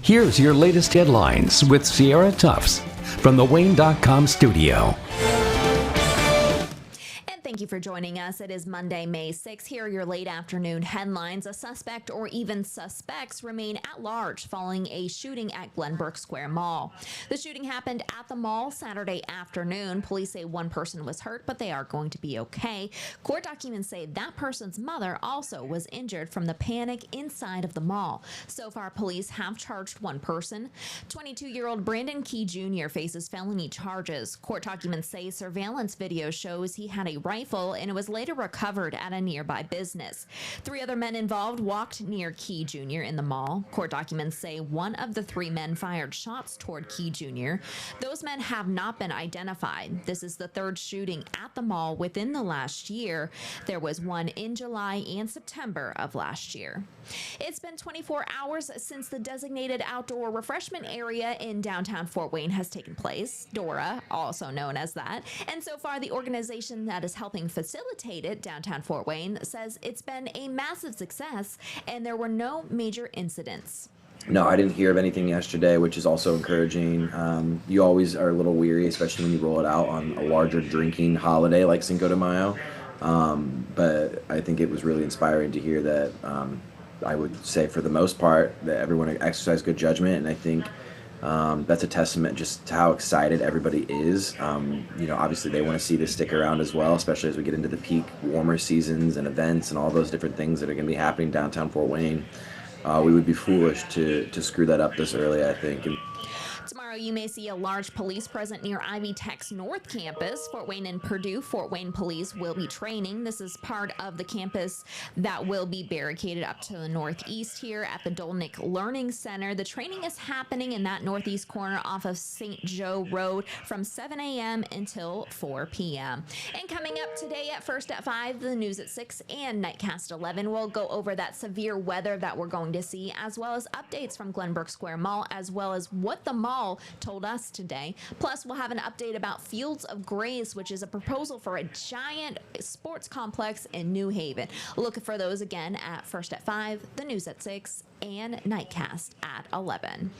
Here's your latest headlines with Sierra Tufts from the Wayne.com studio. Thank you for joining us. It is Monday, May 6th. Here are your late afternoon headlines. A suspect or even suspects remain at large following a shooting at Glenbrook Square Mall. The shooting happened at the mall Saturday afternoon. Police say one person was hurt, but they are going to be okay. Court documents say that person's mother also was injured from the panic inside of the mall. So far, police have charged one person. 22-year-old Brandon Key Jr. faces felony charges. Court documents say surveillance video shows he had a rifle and it was later recovered at a nearby business. 3 other men involved walked near Key Jr. in the mall. Court documents say one of the 3 men fired shots toward Key Jr. Those men have not been identified. This is the 3rd shooting at the mall within the last year. There was one in July and September of last year. It's been 24 hours since the designated outdoor refreshment area in downtown Fort Wayne has taken place, DORA, also known as that. And so far, the organization that is helping facilitate it, downtown Fort Wayne, says it's been a massive success and there were no major incidents. No, I didn't hear of anything yesterday, which is also encouraging. You always are a little weary, especially when you roll it out on a larger drinking holiday like Cinco de Mayo. But I think it was really inspiring to hear that, I would say for the most part, that everyone exercised good judgment. And I think that's a testament just to how excited everybody is. Obviously they want to see this stick around as well, especially as we get into the peak warmer seasons and events and all those different things that are going to be happening downtown Fort Wayne. We would be foolish to screw that up this early, I think. Tomorrow, you may see a large police present near Ivy Tech's North Campus. Fort Wayne and Purdue Fort Wayne police will be training. This is part of the campus that will be barricaded up to the northeast here at the Dolnick Learning Center. The training is happening in that northeast corner off of St. Joe Road from 7 a.m. until 4 p.m. And coming up today at First at 5, the news at 6 and Nightcast 11 will go over that severe weather that we're going to see, as well as updates from Glenbrook Square Mall, as well as what the mall told us today. Plus, we'll have an update about Fields of Grace, which is a proposal for a giant sports complex in New Haven. Look for those again at First at 5, the news at 6, and Nightcast at 11.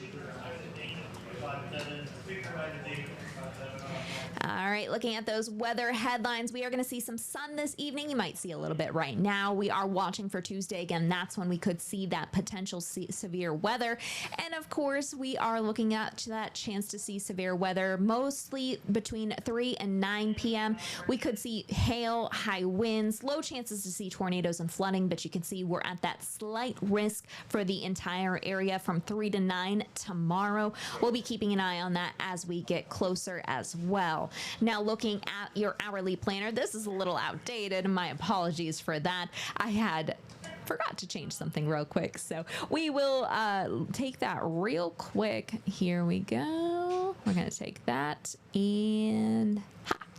All right, looking at those weather headlines, we are going to see some sun this evening. You might see a little bit right now. We are watching for Tuesday. Again, that's when we could see that potential severe weather. And of course, we are looking at that chance to see severe weather mostly between 3 and 9 p.m. We could see hail, high winds, low chances to see tornadoes and flooding, but you can see we're at that slight risk for the entire area from 3 to 9 tomorrow. We'll be keeping an eye on that as we get closer as well. Now, looking at your hourly planner, this is a little outdated. My apologies for that. I forgot to change something real quick, so we will take that real quick. Here we go. We're going to take that and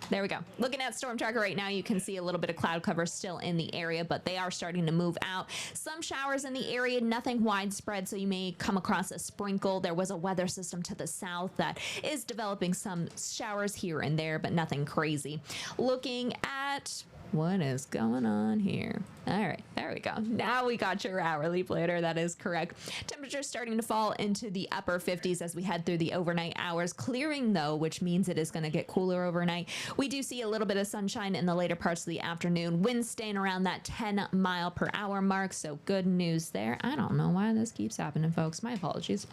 there we go. Looking at Storm Tracker right now, you can see a little bit of cloud cover still in the area, but they are starting to move out. Some showers in the area, nothing widespread, so you may come across a sprinkle. There was a weather system to the south that is developing some showers here and there, but nothing crazy. Looking at what is going on here? All right, there we go. Now we got your hourly planner. That is correct. Temperatures starting to fall into the upper 50s as we head through the overnight hours. Clearing, though, which means it is going to get cooler overnight. We do see a little bit of sunshine in the later parts of the afternoon. Winds staying around that 10-mile-per-hour mark, so good news there. I don't know why this keeps happening, folks. My apologies.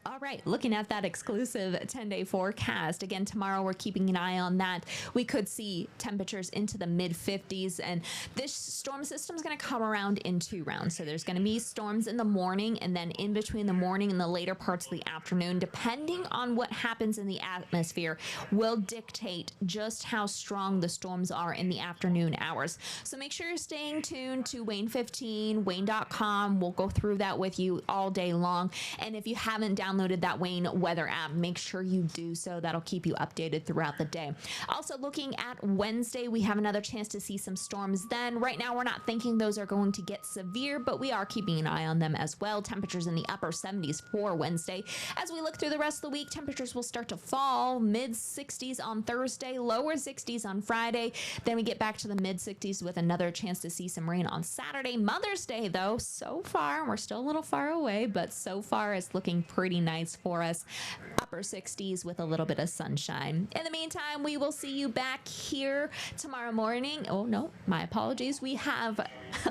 All right, looking at that exclusive 10-day forecast. Again, tomorrow we're keeping an eye on that. We could see temperatures into the mid-50s, and this storm system is going to come around in 2 rounds. So there's going to be storms in the morning, and then in between the morning and the later parts of the afternoon, depending on what happens in the atmosphere, will dictate just how strong the storms are in the afternoon hours. So make sure you're staying tuned to Wayne 15, Wayne.com. We'll go through that with you all day long. And if you haven't downloaded downloaded that Wayne weather app, make sure you do so. That'll keep you updated throughout the day. Also, looking at Wednesday, we have another chance to see some storms then. Right now, we're not thinking those are going to get severe, but we are keeping an eye on them as well. Temperatures in the upper 70s for Wednesday. As we look through the rest of the week, temperatures will start to fall. Mid 60s on Thursday, lower 60s on Friday. Then we get back to the mid 60s with another chance to see some rain on Saturday. Mother's Day, though, so far, we're still a little far away, but so far it's looking pretty nice for us. Upper 60s with a little bit of sunshine. In the meantime, we will see you back here tomorrow morning. Oh, no, my apologies. We have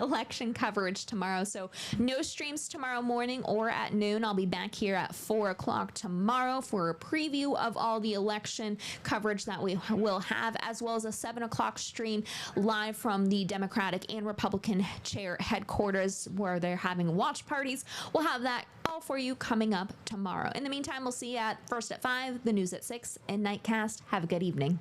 election coverage tomorrow, so no streams tomorrow morning or at noon. I'll be back here at 4 o'clock tomorrow for a preview of all the election coverage that we will have, as well as a 7 o'clock stream live from the Democratic and Republican chair headquarters where they're having watch parties. We'll have that all for you coming up tomorrow. In the meantime, we'll see you at First at 5, the news at 6, and Nightcast. Have a good evening.